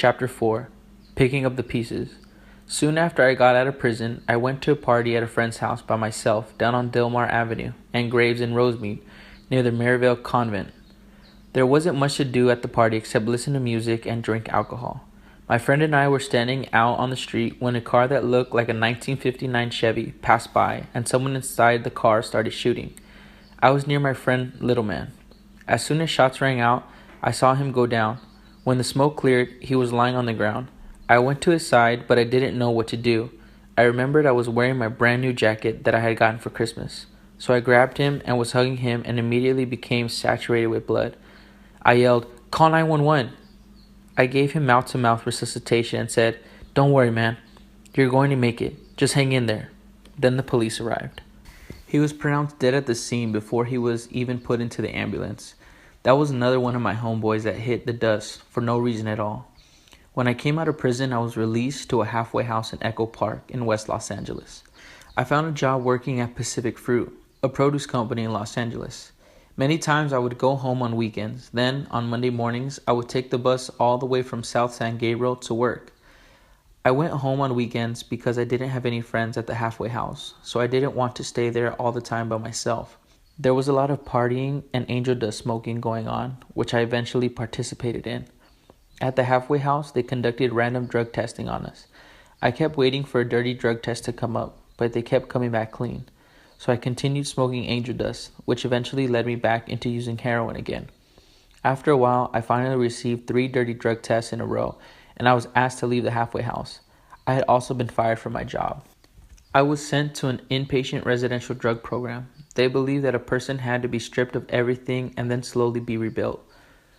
Chapter 4. Picking Up the Pieces. Soon after I got out of prison, I went to a party at a friend's house by myself down on Delmar Avenue and Graves in Rosemead, near the Maryvale Convent. There wasn't much to do at the party except listen to music and drink alcohol. My friend and I were standing out on the street when a car that looked like a 1959 Chevy passed by and someone inside the car started shooting. I was near my friend Littleman. As soon as shots rang out, I saw him go down. When the smoke cleared, he was lying on the ground. I went to his side, but I didn't know what to do. I remembered I was wearing my brand new jacket that I had gotten for Christmas. So I grabbed him and was hugging him and immediately became saturated with blood. I yelled, "Call 911." I gave him mouth-to-mouth resuscitation and said, "Don't worry, man. You're going to make it. Just hang in there." Then the police arrived. He was pronounced dead at the scene before he was even put into the ambulance. That was another one of my homeboys that hit the dust for no reason at all. When I came out of prison, I was released to a halfway house in Echo Park in West Los Angeles. I found a job working at Pacific Fruit, a produce company in Los Angeles. Many times I would go home on weekends. Then, on Monday mornings, I would take the bus all the way from South San Gabriel to work. I went home on weekends because I didn't have any friends at the halfway house, so I didn't want to stay there all the time by myself. There was a lot of partying and angel dust smoking going on, which I eventually participated in. At the halfway house, they conducted random drug testing on us. I kept waiting for a dirty drug test to come up, but they kept coming back clean. So I continued smoking angel dust, which eventually led me back into using heroin again. After a while, I finally received 3 dirty drug tests in a row, and I was asked to leave the halfway house. I had also been fired from my job. I was sent to an inpatient residential drug program. They believed that a person had to be stripped of everything and then slowly be rebuilt.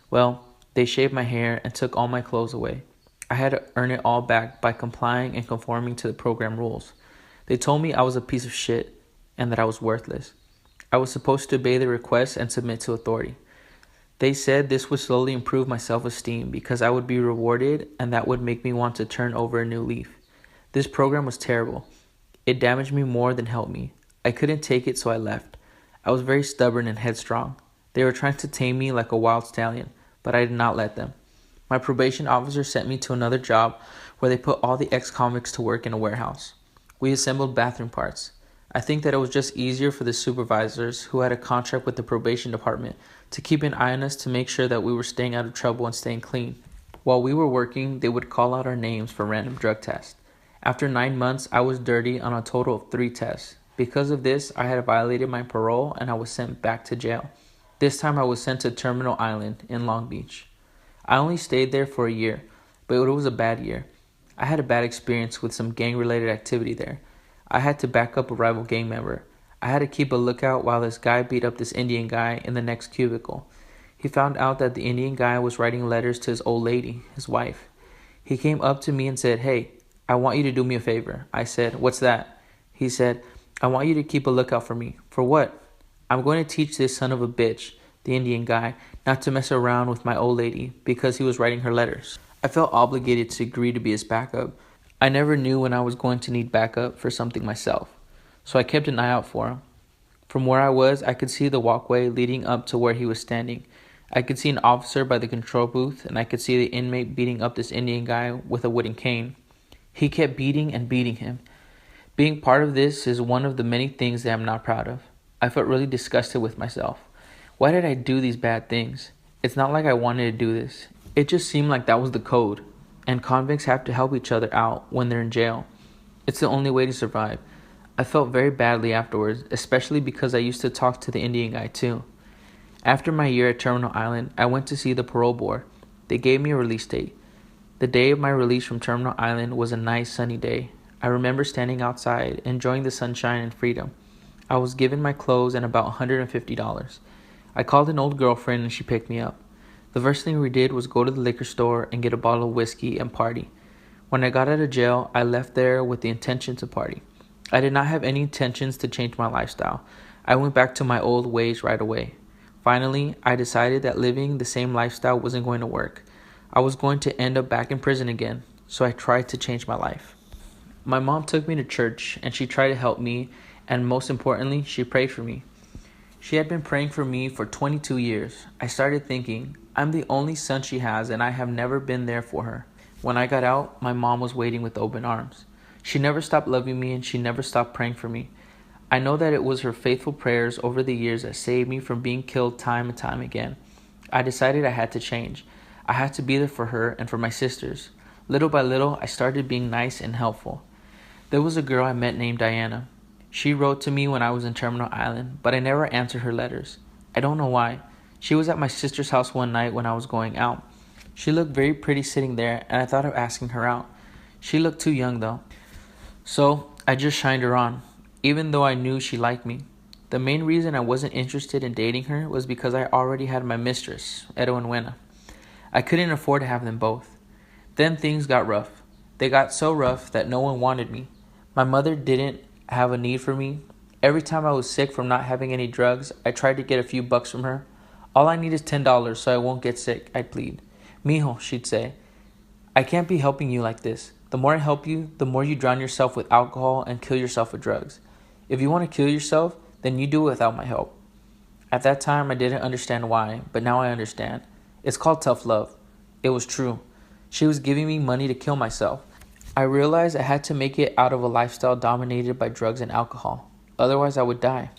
Well, they shaved my hair and took all my clothes away. I had to earn it all back by complying and conforming to the program rules. They told me I was a piece of shit and that I was worthless. I was supposed to obey their requests and submit to authority. They said this would slowly improve my self-esteem because I would be rewarded and that would make me want to turn over a new leaf. This program was terrible. It damaged me more than helped me. I couldn't take it, so I left. I was very stubborn and headstrong. They were trying to tame me like a wild stallion, but I did not let them. My probation officer sent me to another job where they put all the ex-convicts to work in a warehouse. We assembled bathroom parts. I think that it was just easier for the supervisors who had a contract with the probation department to keep an eye on us to make sure that we were staying out of trouble and staying clean. While we were working, they would call out our names for random drug tests. After 9 months, I was dirty on a total of 3 tests. Because of this, I had violated my parole and I was sent back to jail. This time I was sent to Terminal Island in Long Beach. I only stayed there for a year, but it was a bad year. I had a bad experience with some gang-related activity there. I had to back up a rival gang member. I had to keep a lookout while this guy beat up this Indian guy in the next cubicle. He found out that the Indian guy was writing letters to his old lady, his wife. He came up to me and said, "Hey, I want you to do me a favor." I said, "What's that?" He said, "I want you to keep a lookout for me." "For what?" "I'm going to teach this son of a bitch, the Indian guy, not to mess around with my old lady because he was writing her letters." I felt obligated to agree to be his backup. I never knew when I was going to need backup for something myself, so I kept an eye out for him. From where I was, I could see the walkway leading up to where he was standing. I could see an officer by the control booth, and I could see the inmate beating up this Indian guy with a wooden cane. He kept beating and beating him. Being part of this is one of the many things that I'm not proud of. I felt really disgusted with myself. Why did I do these bad things? It's not like I wanted to do this. It just seemed like that was the code, and convicts have to help each other out when they're in jail. It's the only way to survive. I felt very badly afterwards, especially because I used to talk to the Indian guy too. After my year at Terminal Island, I went to see the parole board. They gave me a release date. The day of my release from Terminal Island was a nice sunny day. I remember standing outside, enjoying the sunshine and freedom. I was given my clothes and about $150. I called an old girlfriend and she picked me up. The first thing we did was go to the liquor store and get a bottle of whiskey and party. When I got out of jail, I left there with the intention to party. I did not have any intentions to change my lifestyle. I went back to my old ways right away. Finally, I decided that living the same lifestyle wasn't going to work. I was going to end up back in prison again, so I tried to change my life. My mom took me to church and she tried to help me, and most importantly, she prayed for me. She had been praying for me for 22 years. I started thinking, I'm the only son she has and I have never been there for her. When I got out, my mom was waiting with open arms. She never stopped loving me and she never stopped praying for me. I know that it was her faithful prayers over the years that saved me from being killed time and time again. I decided I had to change. I had to be there for her and for my sisters. Little by little, I started being nice and helpful. There was a girl I met named Diana. She wrote to me when I was in Terminal Island, but I never answered her letters. I don't know why. She was at my sister's house one night when I was going out. She looked very pretty sitting there, and I thought of asking her out. She looked too young, though. So I just shined her on, even though I knew she liked me. The main reason I wasn't interested in dating her was because I already had my mistress, Edo and Wena. I couldn't afford to have them both. Then things got rough. They got so rough that no one wanted me. My mother didn't have a need for me. Every time I was sick from not having any drugs, I tried to get a few bucks from her. All I need is $10 so I won't get sick, I'd plead. Mijo, she'd say, I can't be helping you like this. The more I help you, the more you drown yourself with alcohol and kill yourself with drugs. If you want to kill yourself, then you do it without my help. At that time, I didn't understand why, but now I understand. It's called tough love. It was true. She was giving me money to kill myself. I realized I had to make it out of a lifestyle dominated by drugs and alcohol. Otherwise, I would die.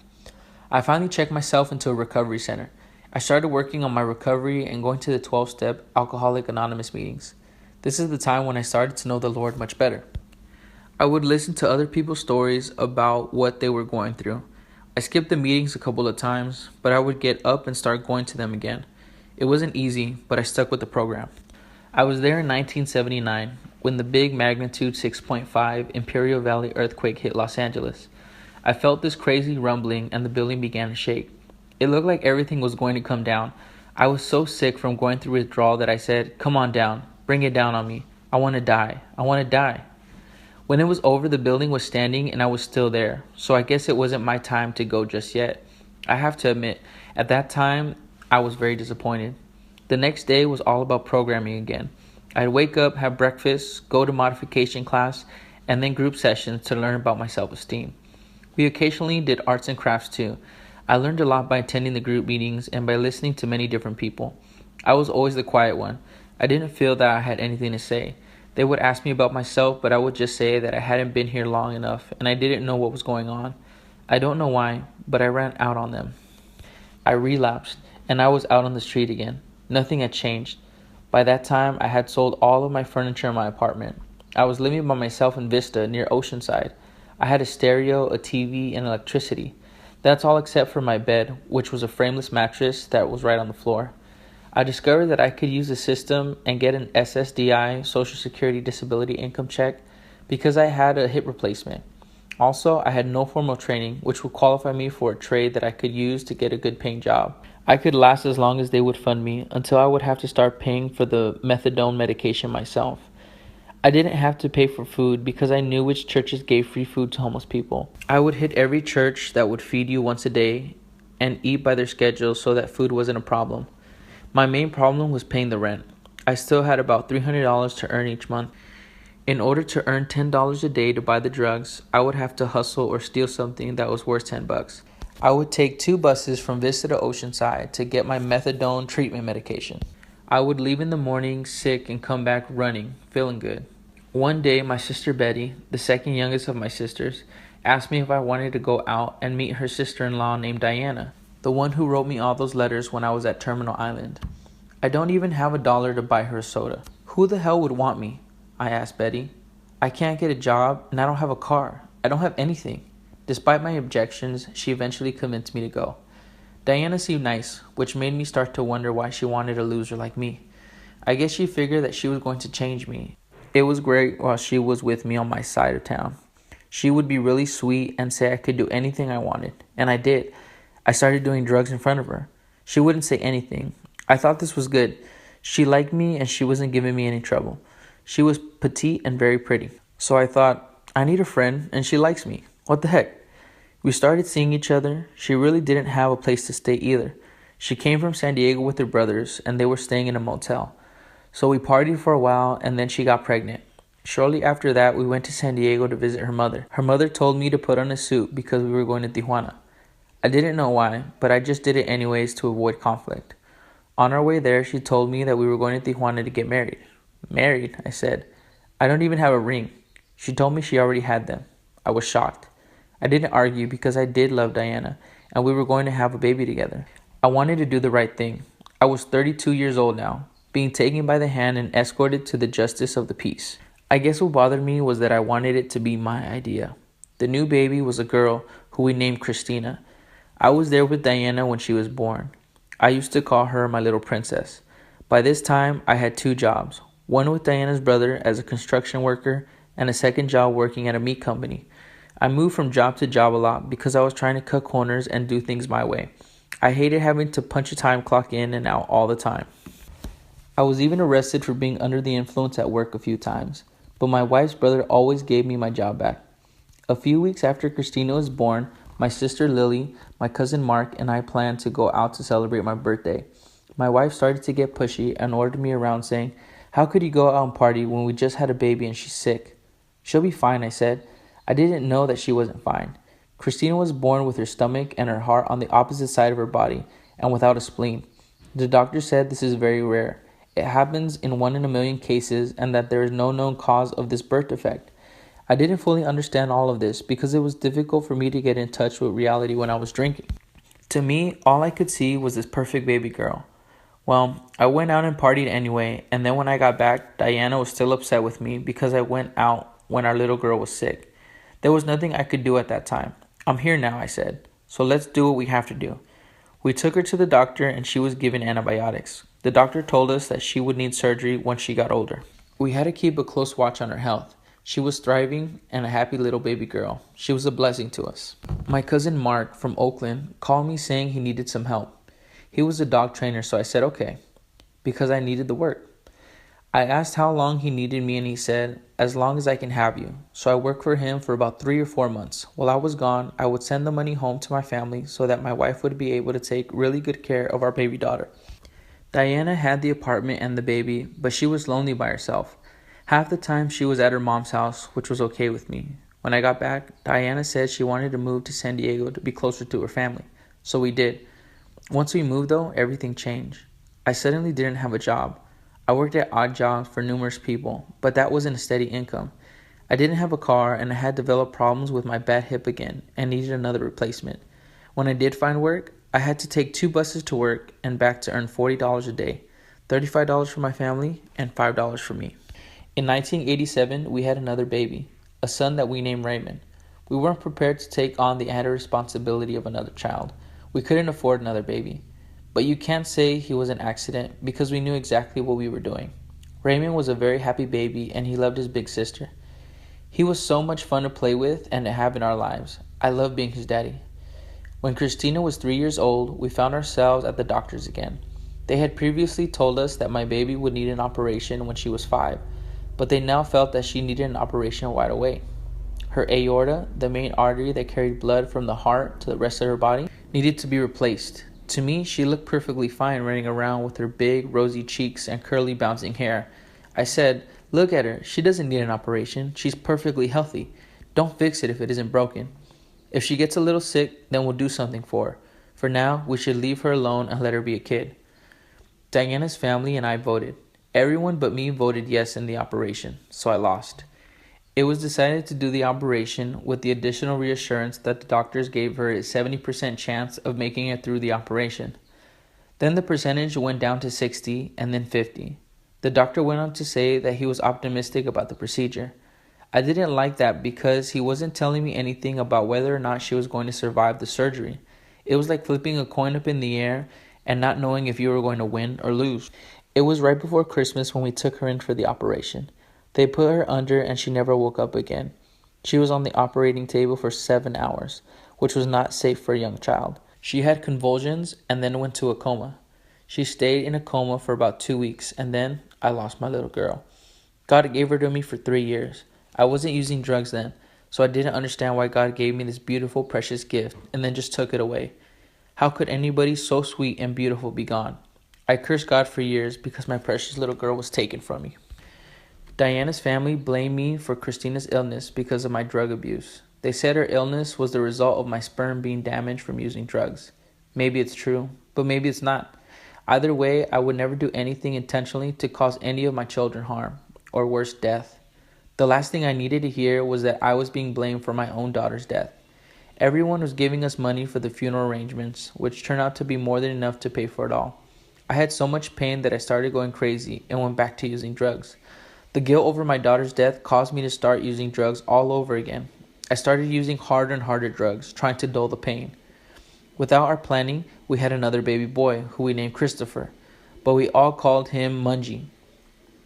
I finally checked myself into a recovery center. I started working on my recovery and going to the 12-step Alcoholic Anonymous meetings. This is the time when I started to know the Lord much better. I would listen to other people's stories about what they were going through. I skipped the meetings a couple of times, but I would get up and start going to them again. It wasn't easy, but I stuck with the program. I was there in 1979 when the big magnitude 6.5 Imperial Valley earthquake hit Los Angeles. I felt this crazy rumbling and the building began to shake. It looked like everything was going to come down. I was so sick from going through withdrawal that I said, "Come on down, bring it down on me. I want to die. I want to die." When it was over, the building was standing and I was still there, so I guess it wasn't my time to go just yet. I have to admit, at that time, I was very disappointed. The next day was all about programming again. I'd wake up, have breakfast, go to modification class, and then group sessions to learn about my self-esteem. We occasionally did arts and crafts too. I learned a lot by attending the group meetings and by listening to many different people. I was always the quiet one. I didn't feel that I had anything to say. They would ask me about myself, but I would just say that I hadn't been here long enough and I didn't know what was going on. I don't know why, but I ran out on them. I relapsed and I was out on the street again. Nothing had changed. By that time, I had sold all of my furniture in my apartment. I was living by myself in Vista near Oceanside. I had a stereo, a TV, and electricity. That's all except for my bed, which was a frameless mattress that was right on the floor. I discovered that I could use the system and get an SSDI, Social Security Disability Income check, because I had a hip replacement. Also, I had no formal training, which would qualify me for a trade that I could use to get a good paying job. I could last as long as they would fund me until I would have to start paying for the methadone medication myself. I didn't have to pay for food because I knew which churches gave free food to homeless people. I would hit every church that would feed you once a day and eat by their schedule so that food wasn't a problem. My main problem was paying the rent. I still had about $300 to earn each month. In order to earn $10 a day to buy the drugs, I would have to hustle or steal something that was worth $10. I would take 2 buses from Vista to Oceanside to get my methadone treatment medication. I would leave in the morning sick and come back running, feeling good. One day, my sister Betty, the second youngest of my sisters, asked me if I wanted to go out and meet her sister-in-law named Diana, the one who wrote me all those letters when I was at Terminal Island. I don't even have $1 to buy her a soda. Who the hell would want me? I asked Betty. I can't get a job and I don't have a car. I don't have anything. Despite my objections, she eventually convinced me to go. Diana seemed nice, which made me start to wonder why she wanted a loser like me. I guess she figured that she was going to change me. It was great while she was with me on my side of town. She would be really sweet and say I could do anything I wanted, and I did. I started doing drugs in front of her. She wouldn't say anything. I thought this was good. She liked me and she wasn't giving me any trouble. She was petite and very pretty. So I thought, I need a friend and she likes me. What the heck? We started seeing each other. She really didn't have a place to stay either. She came from San Diego with her brothers and they were staying in a motel. So we partied for a while and then she got pregnant. Shortly after that, we went to San Diego to visit her mother. Her mother told me to put on a suit because we were going to Tijuana. I didn't know why, but I just did it anyways to avoid conflict. On our way there, she told me that we were going to Tijuana to get married. Married, I said. I don't even have a ring. She told me she already had them. I was shocked. I didn't argue because I did love Diana and we were going to have a baby together. I wanted to do the right thing. I was 32 years old now, being taken by the hand and escorted to the justice of the peace. I guess what bothered me was that I wanted it to be my idea. The new baby was a girl who we named Christina. I was there with Diana when she was born. I used to call her my little princess. By this time, I had two jobs, one with Diana's brother as a construction worker and a second job working at a meat company. I moved from job to job a lot because I was trying to cut corners and do things my way. I hated having to punch a time clock in and out all the time. I was even arrested for being under the influence at work a few times, but my wife's brother always gave me my job back. A few weeks after Christina was born, my sister Lily, my cousin Mark, and I planned to go out to celebrate my birthday. My wife started to get pushy and ordered me around saying, "How could you go out and party when we just had a baby and she's sick?" "She'll be fine," I said. I didn't know that she wasn't fine. Christina was born with her stomach and her heart on the opposite side of her body and without a spleen. The doctor said this is very rare. It happens in 1 in a million cases and that there is no known cause of this birth defect. I didn't fully understand all of this because it was difficult for me to get in touch with reality when I was drinking. To me, all I could see was this perfect baby girl. Well, I went out and partied anyway, and then when I got back, Diana was still upset with me because I went out when our little girl was sick. There was nothing I could do at that time. "I'm here now," I said, "so let's do what we have to do." We took her to the doctor and she was given antibiotics. The doctor told us that she would need surgery once she got older. We had to keep a close watch on her health. She was thriving and a happy little baby girl. She was a blessing to us. My cousin Mark from Oakland called me saying he needed some help. He was a dog trainer, so I said okay, because I needed the work. I asked how long he needed me and he said, "As long as I can have you." So I worked for him for about 3 or 4 months. While I was gone, I would send the money home to my family so that my wife would be able to take really good care of our baby daughter. Diana had the apartment and the baby, but she was lonely by herself. Half the time she was at her mom's house, which was okay with me. When I got back, Diana said she wanted to move to San Diego to be closer to her family. So we did. Once we moved though, everything changed. I suddenly didn't have a job. I worked at odd jobs for numerous people, but that wasn't a steady income. I didn't have a car and I had developed problems with my bad hip again and needed another replacement. When I did find work, I had to take 2 buses to work and back to earn $40 a day, $35 for my family and $5 for me. In 1987, we had another baby, a son that we named Raymond. We weren't prepared to take on the added responsibility of another child. We couldn't afford another baby. But you can't say he was an accident because we knew exactly what we were doing. Raymond was a very happy baby and he loved his big sister. He was so much fun to play with and to have in our lives. I loved being his daddy. When Christina was 3 years old, we found ourselves at the doctor's again. They had previously told us that my baby would need an operation when she was 5, but they now felt that she needed an operation right away. Her aorta, the main artery that carried blood from the heart to the rest of her body, needed to be replaced. To me, she looked perfectly fine running around with her big, rosy cheeks and curly, bouncing hair. I said, "Look at her. She doesn't need an operation. She's perfectly healthy. Don't fix it if it isn't broken. If she gets a little sick, then we'll do something for her. For now, we should leave her alone and let her be a kid." Diana's family and I voted. Everyone but me voted yes in the operation, so I lost. It was decided to do the operation with the additional reassurance that the doctors gave her a 70% chance of making it through the operation. Then the percentage went down to 60 and then 50. The doctor went on to say that he was optimistic about the procedure. I didn't like that because he wasn't telling me anything about whether or not she was going to survive the surgery. It was like flipping a coin up in the air and not knowing if you were going to win or lose. It was right before Christmas when we took her in for the operation. They put her under and she never woke up again. She was on the operating table for 7 hours, which was not safe for a young child. She had convulsions and then went to a coma. She stayed in a coma for about 2 weeks and then I lost my little girl. God gave her to me for 3 years. I wasn't using drugs then, so I didn't understand why God gave me this beautiful, precious gift and then just took it away. How could anybody so sweet and beautiful be gone? I cursed God for years because my precious little girl was taken from me. Diana's family blamed me for Christina's illness because of my drug abuse. They said her illness was the result of my sperm being damaged from using drugs. Maybe it's true, but maybe it's not. Either way, I would never do anything intentionally to cause any of my children harm, or worse, death. The last thing I needed to hear was that I was being blamed for my own daughter's death. Everyone was giving us money for the funeral arrangements, which turned out to be more than enough to pay for it all. I had so much pain that I started going crazy and went back to using drugs. The guilt over my daughter's death caused me to start using drugs all over again. I started using harder and harder drugs, trying to dull the pain. Without our planning, we had another baby boy, who we named Christopher, but we all called him Mungie.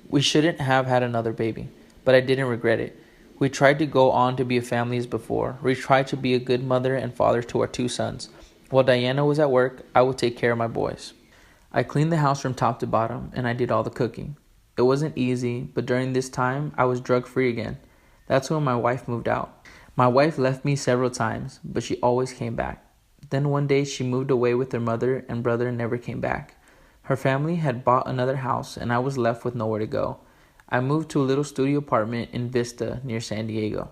We shouldn't have had another baby, but I didn't regret it. We tried to go on to be a family as before. We tried to be a good mother and father to our 2 sons. While Diana was at work, I would take care of my boys. I cleaned the house from top to bottom, and I did all the cooking. It wasn't easy, but during this time, I was drug-free again. That's when my wife moved out. My wife left me several times, but she always came back. Then one day she moved away with her mother and brother and never came back. Her family had bought another house and I was left with nowhere to go. I moved to a little studio apartment in Vista near San Diego.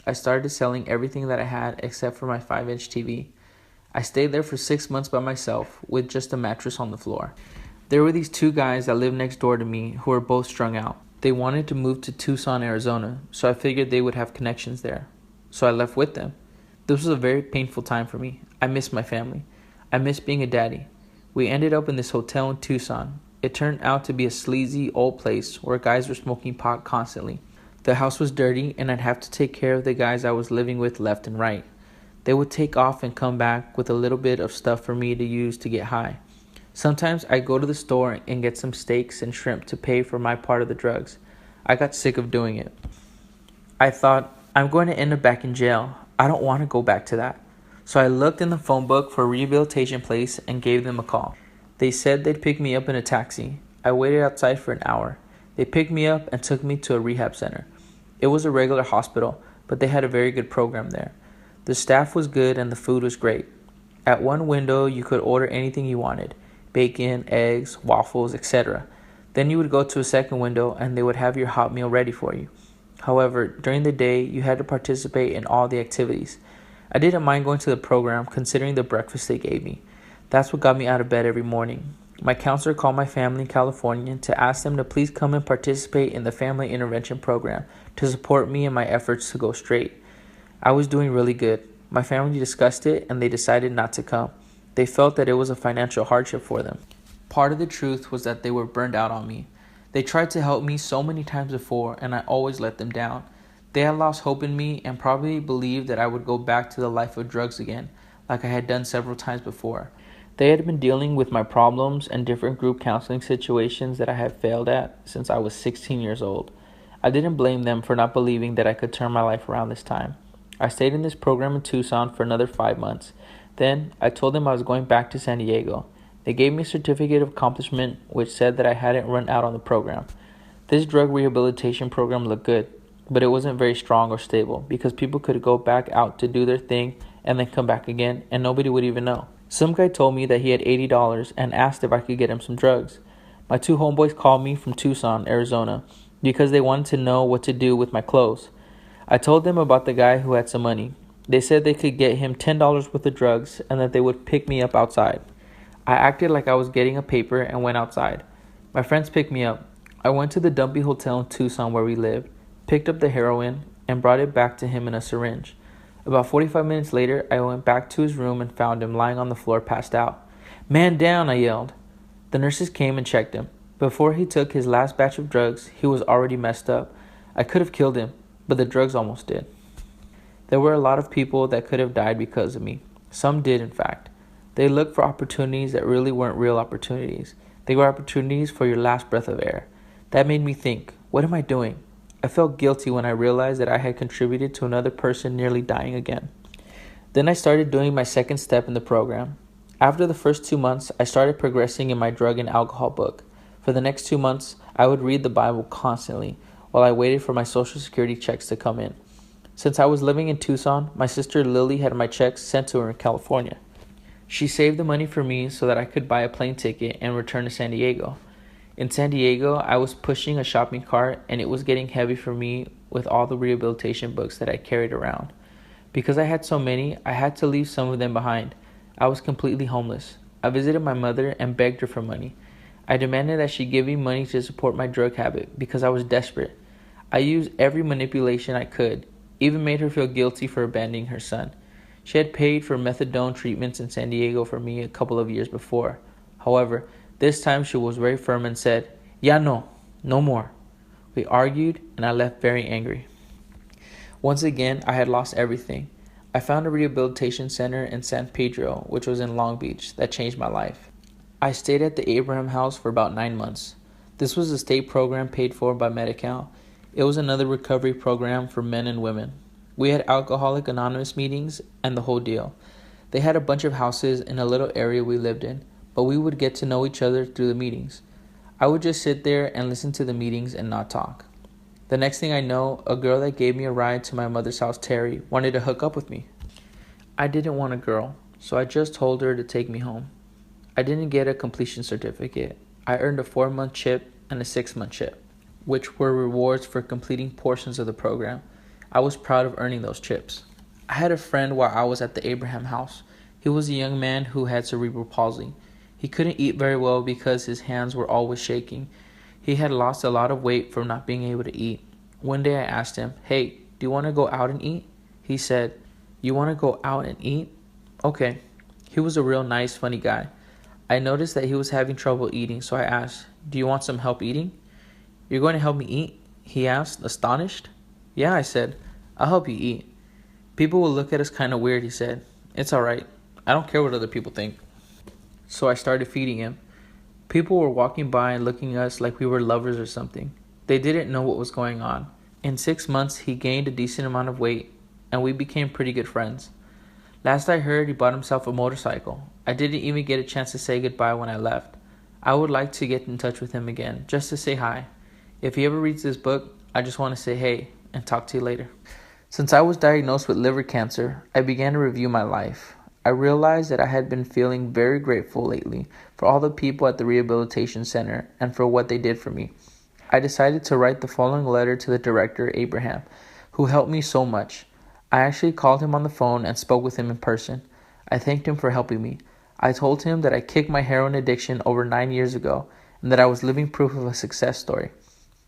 I started selling everything that I had except for my 5-inch TV. I stayed there for 6 months by myself with just a mattress on the floor. There were these 2 guys that lived next door to me who were both strung out. They wanted to move to Tucson, Arizona, so I figured they would have connections there. So I left with them. This was a very painful time for me. I missed my family. I missed being a daddy. We ended up in this hotel in Tucson. It turned out to be a sleazy old place where guys were smoking pot constantly. The house was dirty and I'd have to take care of the guys I was living with left and right. They would take off and come back with a little bit of stuff for me to use to get high. Sometimes I'd go to the store and get some steaks and shrimp to pay for my part of the drugs. I got sick of doing it. I thought, I'm going to end up back in jail. I don't want to go back to that. So I looked in the phone book for a rehabilitation place and gave them a call. They said they'd pick me up in a taxi. I waited outside for an hour. They picked me up and took me to a rehab center. It was a regular hospital, but they had a very good program there. The staff was good and the food was great. At one window, you could order anything you wanted: bacon, eggs, waffles, etc. Then you would go to a second window and they would have your hot meal ready for you. However, during the day, you had to participate in all the activities. I didn't mind going to the program considering the breakfast they gave me. That's what got me out of bed every morning. My counselor called my family in California to ask them to please come and participate in the family intervention program to support me in my efforts to go straight. I was doing really good. My family discussed it and they decided not to come. They felt that it was a financial hardship for them. Part of the truth was that they were burned out on me. They tried to help me so many times before and I always let them down. They had lost hope in me and probably believed that I would go back to the life of drugs again, like I had done several times before. They had been dealing with my problems and different group counseling situations that I had failed at since I was 16 years old. I didn't blame them for not believing that I could turn my life around this time. I stayed in this program in Tucson for another 5 months. Then I told them I was going back to San Diego. They gave me a certificate of accomplishment which said that I hadn't run out on the program. This drug rehabilitation program looked good, but it wasn't very strong or stable because people could go back out to do their thing and then come back again and nobody would even know. Some guy told me that he had $80 and asked if I could get him some drugs. My 2 homeboys called me from Tucson, Arizona, because they wanted to know what to do with my clothes. I told them about the guy who had some money. They said they could get him $10 worth of drugs and that they would pick me up outside. I acted like I was getting a paper and went outside. My friends picked me up. I went to the Dumpy Hotel in Tucson where we lived, picked up the heroin, and brought it back to him in a syringe. About 45 minutes later, I went back to his room and found him lying on the floor passed out. "Man down," I yelled. The nurses came and checked him. Before he took his last batch of drugs, he was already messed up. I could have killed him, but the drugs almost did. There were a lot of people that could have died because of me. Some did, in fact. They looked for opportunities that really weren't real opportunities. They were opportunities for your last breath of air. That made me think, what am I doing? I felt guilty when I realized that I had contributed to another person nearly dying again. Then I started doing my second step in the program. After the first 2 months, I started progressing in my drug and alcohol book. For the next 2 months, I would read the Bible constantly while I waited for my Social Security checks to come in. Since I was living in Tucson, my sister Lily had my checks sent to her in California. She saved the money for me so that I could buy a plane ticket and return to San Diego. In San Diego, I was pushing a shopping cart and it was getting heavy for me with all the rehabilitation books that I carried around. Because I had so many, I had to leave some of them behind. I was completely homeless. I visited my mother and begged her for money. I demanded that she give me money to support my drug habit because I was desperate. I used every manipulation I could, even made her feel guilty for abandoning her son. She had paid for methadone treatments in San Diego for me a couple of years before. However, this time she was very firm and said, "Ya no, no more." We argued and I left very angry. Once again, I had lost everything. I found a rehabilitation center in San Pedro, which was in Long Beach, that changed my life. I stayed at the Abraham House for about 9 months. This was a state program paid for by Medi-Cal. It was another recovery program for men and women. We had Alcoholic Anonymous meetings and the whole deal. They had a bunch of houses in a little area we lived in, but we would get to know each other through the meetings. I would just sit there and listen to the meetings and not talk. The next thing I know, a girl that gave me a ride to my mother's house, Terry, wanted to hook up with me. I didn't want a girl, so I just told her to take me home. I didn't get a completion certificate. I earned a 4-month chip and a 6-month chip, which were rewards for completing portions of the program. I was proud of earning those chips. I had a friend while I was at the Abraham House. He was a young man who had cerebral palsy. He couldn't eat very well because his hands were always shaking. He had lost a lot of weight from not being able to eat. One day I asked him, "Hey, do you want to go out and eat?" He said, "You want to go out and eat? Okay." He was a real nice, funny guy. I noticed that he was having trouble eating, so I asked, "Do you want some help eating?" "You're going to help me eat?" he asked, astonished. "Yeah," I said, "I'll help you eat." "People will look at us kind of weird," he said. "It's alright. I don't care what other people think." So I started feeding him. People were walking by and looking at us like we were lovers or something. They didn't know what was going on. In 6 months, he gained a decent amount of weight, and we became pretty good friends. Last I heard, he bought himself a motorcycle. I didn't even get a chance to say goodbye when I left. I would like to get in touch with him again, just to say hi. If he ever reads this book, I just want to say hey and talk to you later. Since I was diagnosed with liver cancer, I began to review my life. I realized that I had been feeling very grateful lately for all the people at the rehabilitation center and for what they did for me. I decided to write the following letter to the director, Abraham, who helped me so much. I actually called him on the phone and spoke with him in person. I thanked him for helping me. I told him that I kicked my heroin addiction over 9 years ago and that I was living proof of a success story.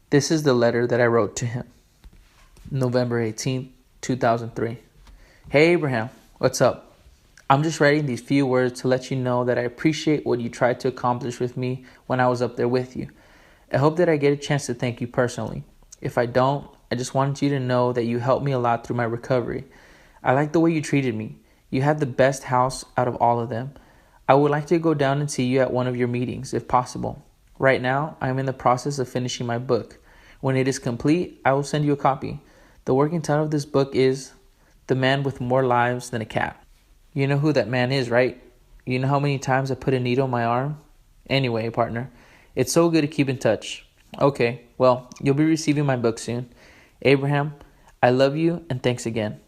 This is the letter that I wrote to him. November 18th, 2003. Hey Abraham, what's up? I'm just writing these few words to let you know that I appreciate what you tried to accomplish with me when I was up there with you. I hope that I get a chance to thank you personally. If I don't, I just wanted you to know that you helped me a lot through my recovery. I like the way you treated me. You had the best house out of all of them. I would like to go down and see you at one of your meetings, if possible. Right now, I am in the process of finishing my book. When it is complete, I will send you a copy. The working title of this book is The Man with More Lives Than a Cat. You know who that man is, right? You know how many times I put a needle in my arm? Anyway, partner, it's so good to keep in touch. Okay, well, you'll be receiving my book soon. Abraham, I love you and thanks again.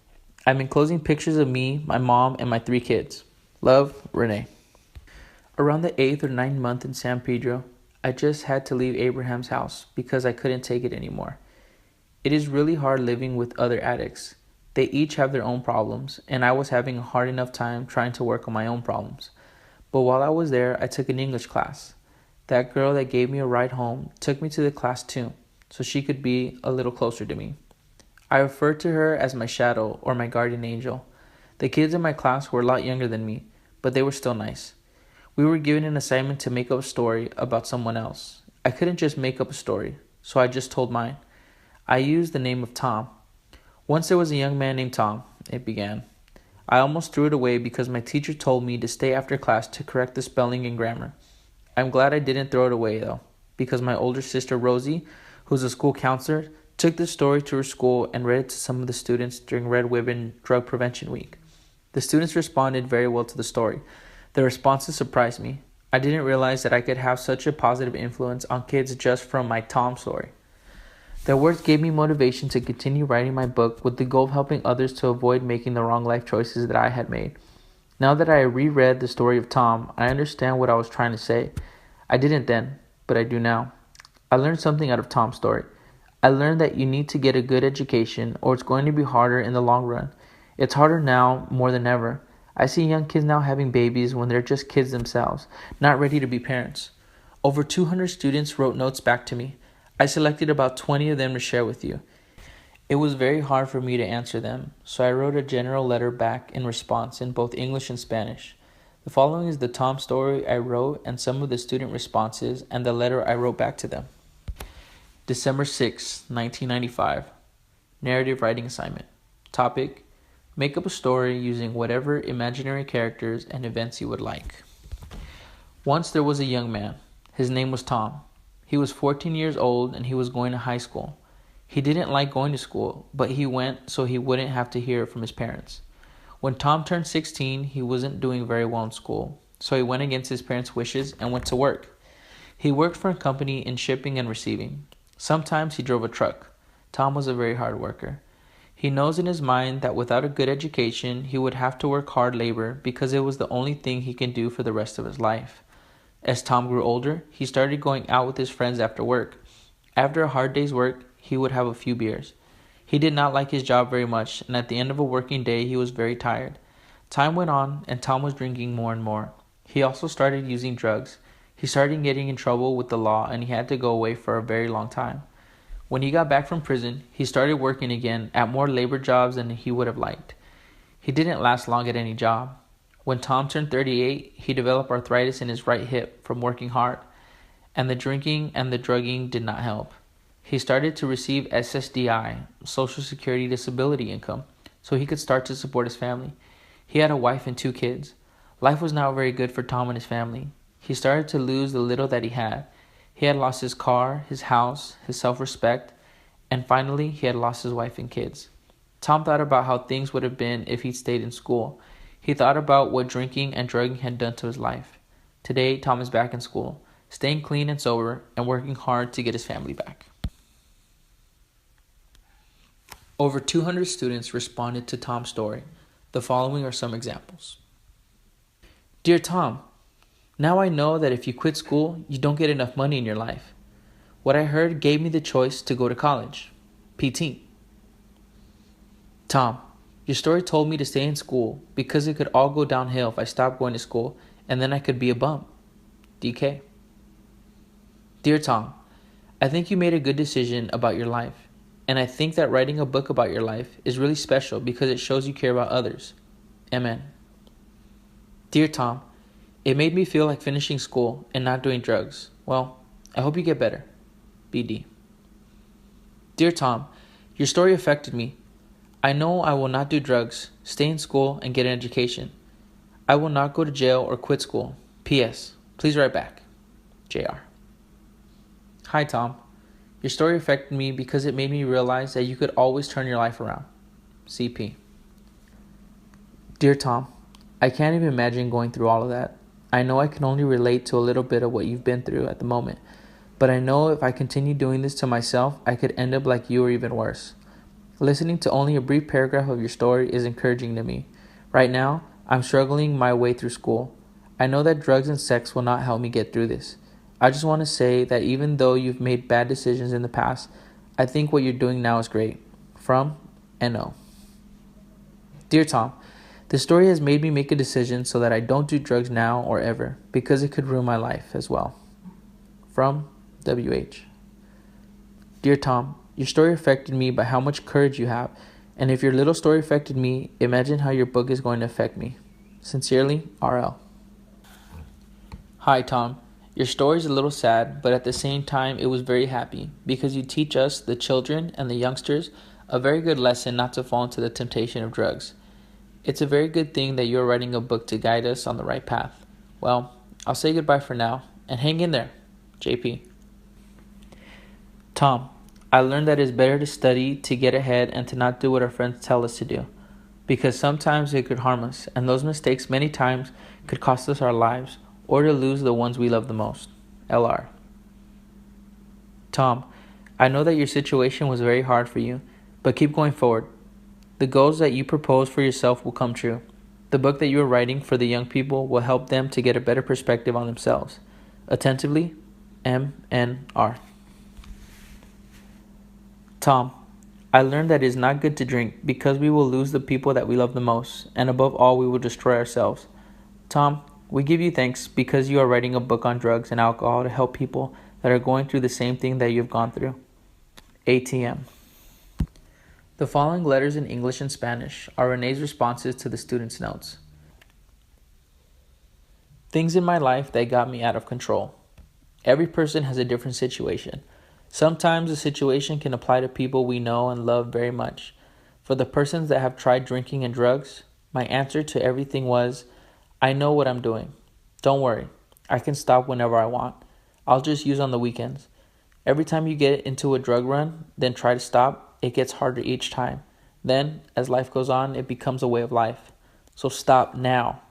I'm enclosing pictures of me, my mom, and my 3 kids. Love, Renee. Around the 8th or 9th month in San Pedro, I just had to leave Abraham's house because I couldn't take it anymore. It is really hard living with other addicts. They each have their own problems, and I was having a hard enough time trying to work on my own problems. But while I was there, I took an English class. That girl that gave me a ride home took me to the class too, so she could be a little closer to me. I referred to her as my shadow or my guardian angel. The kids in my class were a lot younger than me, but they were still nice. We were given an assignment to make up a story about someone else. I couldn't just make up a story, so I just told mine. I used the name of Tom. Once there was a young man named Tom, it began. I almost threw it away because my teacher told me to stay after class to correct the spelling and grammar. I'm glad I didn't throw it away though, because my older sister Rosie, who's a school counselor, took the story to her school and read it to some of the students during Red Ribbon Drug Prevention Week. The students responded very well to the story. The responses surprised me. I didn't realize that I could have such a positive influence on kids just from my Tom story. Their words gave me motivation to continue writing my book with the goal of helping others to avoid making the wrong life choices that I had made. Now that I reread the story of Tom, I understand what I was trying to say. I didn't then, but I do now. I learned something out of Tom's story. I learned that you need to get a good education or it's going to be harder in the long run. It's harder now more than ever. I see young kids now having babies when they're just kids themselves, not ready to be parents. Over 200 students wrote notes back to me. I selected about 20 of them to share with you. It was very hard for me to answer them, so I wrote a general letter back in response in both English and Spanish. The following is the Tom story I wrote and some of the student responses and the letter I wrote back to them. December 6, 1995. Narrative writing assignment. Topic: make up a story using whatever imaginary characters and events you would like. Once there was a young man. His name was Tom. He was 14 years old and he was going to high school. He didn't like going to school, but he went so he wouldn't have to hear it from his parents. When Tom turned 16, he wasn't doing very well in school, so he went against his parents' wishes and went to work. He worked for a company in shipping and receiving. Sometimes he drove a truck. Tom was a very hard worker. He knows in his mind that without a good education, he would have to work hard labor because it was the only thing he can do for the rest of his life. As Tom grew older, he started going out with his friends after work. After a hard day's work, he would have a few beers. He did not like his job very much, and at the end of a working day, he was very tired. Time went on, and Tom was drinking more and more. He also started using drugs. He started getting in trouble with the law, and he had to go away for a very long time. When he got back from prison, he started working again at more labor jobs than he would have liked. He didn't last long at any job. When Tom turned 38, he developed arthritis in his right hip from working hard, and the drinking and the drugging did not help. He started to receive SSDI, Social Security Disability Income, so he could start to support his family. He had a wife and 2 kids. Life was not very good for Tom and his family. He started to lose the little that he had. He had lost his car, his house, his self-respect, and finally he had lost his wife and kids. Tom thought about how things would have been if he'd stayed in school. He thought about what drinking and drugging had done to his life. Today, Tom is back in school, staying clean and sober, and working hard to get his family back. Over 200 students responded to Tom's story. The following are some examples. Dear Tom, now I know that if you quit school, you don't get enough money in your life. What I heard gave me the choice to go to college. PT. Tom, your story told me to stay in school because it could all go downhill if I stopped going to school, and then I could be a bum. DK. Dear Tom, I think you made a good decision about your life. And I think that writing a book about your life is really special because it shows you care about others. Amen. Dear Tom, it made me feel like finishing school and not doing drugs. Well, I hope you get better. BD. Dear Tom, your story affected me. I know I will not do drugs, stay in school, and get an education. I will not go to jail or quit school. P.S. Please write back. JR. Hi Tom. Your story affected me because it made me realize that you could always turn your life around. CP. Dear Tom, I can't even imagine going through all of that. I know I can only relate to a little bit of what you've been through at the moment, but I know if I continue doing this to myself, I could end up like you or even worse. Listening to only a brief paragraph of your story is encouraging to me. Right now, I'm struggling my way through school. I know that drugs and sex will not help me get through this. I just want to say that even though you've made bad decisions in the past, I think what you're doing now is great. From N.O. Dear Tom, this story has made me make a decision so that I don't do drugs now or ever, because it could ruin my life as well. From W.H. Dear Tom, your story affected me by how much courage you have, and if your little story affected me, imagine how your book is going to affect me. Sincerely, R.L. Hi Tom. Your story is a little sad, but at the same time, it was very happy because you teach us, the children and the youngsters, a very good lesson not to fall into the temptation of drugs. It's a very good thing that you're writing a book to guide us on the right path. Well, I'll say goodbye for now, and hang in there, JP. Tom, I learned that it's better to study, to get ahead, and to not do what our friends tell us to do, because sometimes it could harm us, and those mistakes many times could cost us our lives, or to lose the ones we love the most. LR. Tom, I know that your situation was very hard for you, but keep going forward. The goals that you propose for yourself will come true. The book that you are writing for the young people will help them to get a better perspective on themselves. Attentively, MNR. Tom, I learned that it is not good to drink because we will lose the people that we love the most, and above all, we will destroy ourselves. Tom, we give you thanks because you are writing a book on drugs and alcohol to help people that are going through the same thing that you've gone through. ATM. The following letters in English and Spanish are Renee's responses to the students' notes. Things in my life that got me out of control. Every person has a different situation. Sometimes the situation can apply to people we know and love very much. For the persons that have tried drinking and drugs, my answer to everything was, I know what I'm doing. Don't worry. I can stop whenever I want. I'll just use on the weekends. Every time you get into a drug run, then try to stop, it gets harder each time. Then, as life goes on, it becomes a way of life. So stop now.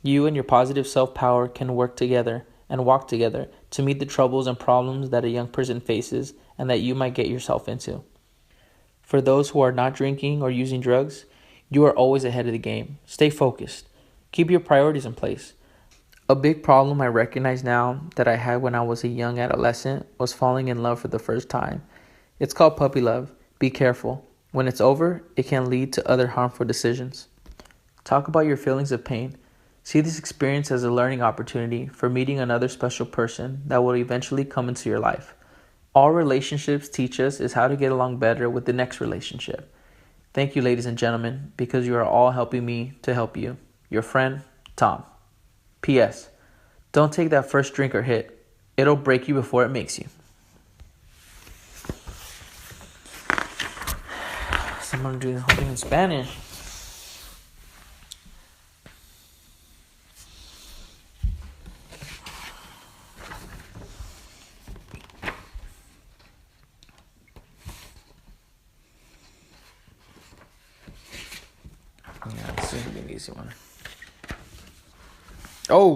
You and your positive self-power can work together and walk together to meet the troubles and problems that a young person faces and that you might get yourself into. For those who are not drinking or using drugs, you are always ahead of the game. Stay focused. Keep your priorities in place. A big problem I recognize now that I had when I was a young adolescent was falling in love for the first time. It's called puppy love. Be careful. When it's over, it can lead to other harmful decisions. Talk about your feelings of pain. See this experience as a learning opportunity for meeting another special person that will eventually come into your life. All relationships teach us is how to get along better with the next relationship. Thank you, ladies and gentlemen, because you are all helping me to help you. Your friend, Tom. P.S. Don't take that first drink or hit. It'll break you before it makes you. So I'm going to do the whole thing in Spanish. Yeah, this is going to be an easy one. Oh!